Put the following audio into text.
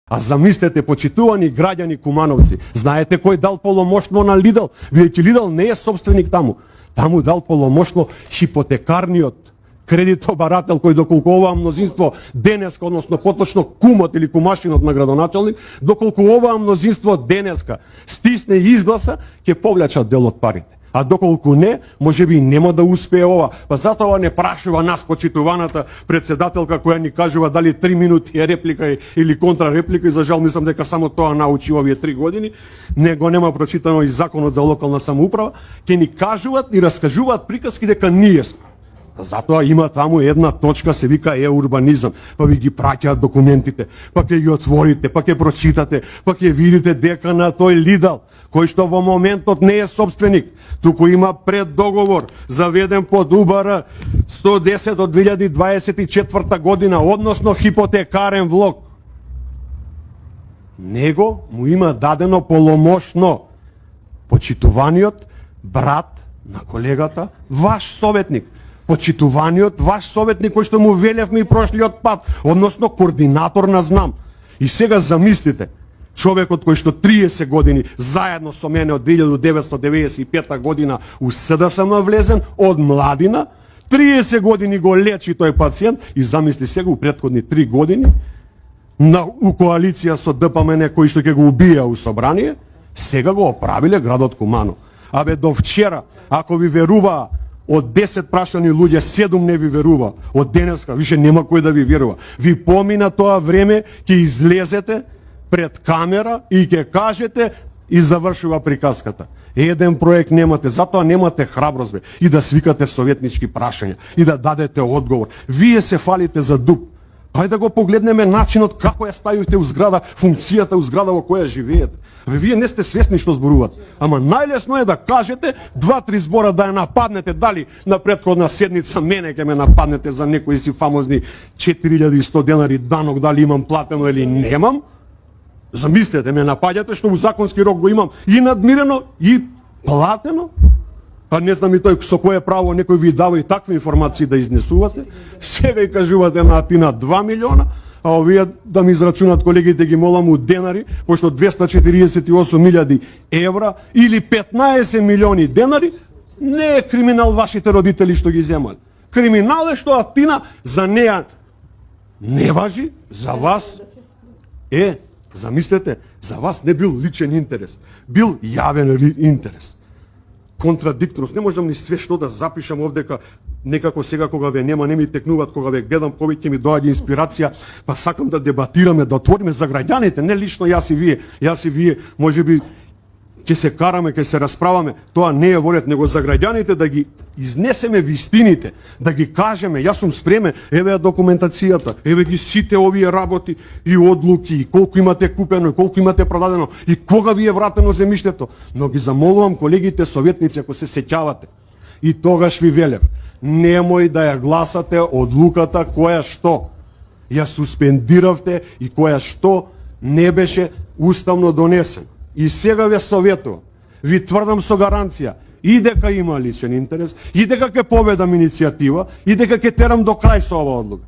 А замислете, почитувани граѓани Кумановци, знаете кој дал полномоштво на Лидл? Бидејќи Лидл не е собственик таму. Таму дал полномоштво хипотекарниот кредитобарател кој доколку оваа мнозинство денеска, односно поточно кумот или кумашинот на градоначалник, доколку оваа мнозинство денеска стисне и изгласа, ќе повлечат дел од парите. А доколку не, можеби нема да успее ова. Па затоа не прашува нас почитуваната председателка која ни кажува дали 3 минути е реплика или контрареплика, и за жал мислам дека само тоа научи овие 3 години, него нема прочитано и законот за локална самоуправа, ќе ни кажуваат и раскажуваат приказки дека ние сме. Затоа има таму една точка, се вика урбанизам, па ви ги праќаат документите, па ќе ги отворите, па ќе прочитате, па ќе видите дека на тој Лидл, кој што во моментот не е собственик, туку има преддоговор заведен под УБР 110 од 2024 година, односно хипотекарен влог. Него му има дадено полномошно почитуваниот брат на колегата, ваш советник, почитуваниот ваш советник кој што му велевме и прошлиот пат, односно координатор на ЗНАМ. И сега замислите, човекот кој што 30 години заедно со мене од 1995 година у СДСМ влезен од младина, 30 години го лечи тој пациент и замисли сега у претходни 3 години у коалиција со ДПМН кој што ќе го убија у собрание, сега го оправиле градот Кумано. Абе до вчера, ако ви верува од 10 прашани луѓе, 7 не ви верува. Од денеска више нема кој да ви верува. Ви помина тоа време, ќе излезете пред камера и ќе кажете и завршува приказката. Еден проект немате, затоа немате храброст бе, и да свикате советнички прашања и да дадете одговор. Вие се фалите за дуб. Хајде да го погледнеме начинот како ја ставите у зграда, функцијата у зграда во која живеете. Вие не сте свесни што зборувате. Ама најлесно е да кажете 2-3 збора да ја нападнете, дали на претходна седница мене ќе ме нападнете за некои си фамозни 4100 денари данок, дали имам платено или немам. Замислете, ме напаѓате што у законски рок го имам и надмирено и платено. А не знам и тој со кое право некој ви дава и такви информации да изнесувате. Сега и кажувате на Атина 2 милиона, а овие да ми израчунат колегите ги молам у денари, пошто 248.000 евра или 15 милиони денари не е криминал вашите родители што ги земале. Криминал е што Атина за неа не важи, за вас е, замислете, за вас не бил личен интерес, бил јавен интерес. Контрадикторност. Не можам ни све што да запишам овдека, некако сега кога ве нема, не ми текнуваат, кога ве гледам, повеќе ми доаѓа инспирација, па сакам да дебатираме, да отвориме за граѓаните, не лично јас и вие, можеби ќе се караме, ќе се расправаме, тоа не е волет, него за граѓаните да ги изнесеме вистините, да ги кажеме, јас сум спремен, еве ја документацијата, еве ги сите овие работи и одлуки, и колку имате купено, и колку имате продадено, и кога ви е вратено земјиштето. Но ги замолувам колегите советници, ако се сеќавате, и тогаш ви велев, немој да ја гласате одлуката која што ја суспендиравте и која што не беше уставно донесена. И сега ве советувам, ви тврдам со гаранција, и дека има личен интерес, и дека ќе поведам иницијатива, и дека ќе терам до крај со оваа одлука.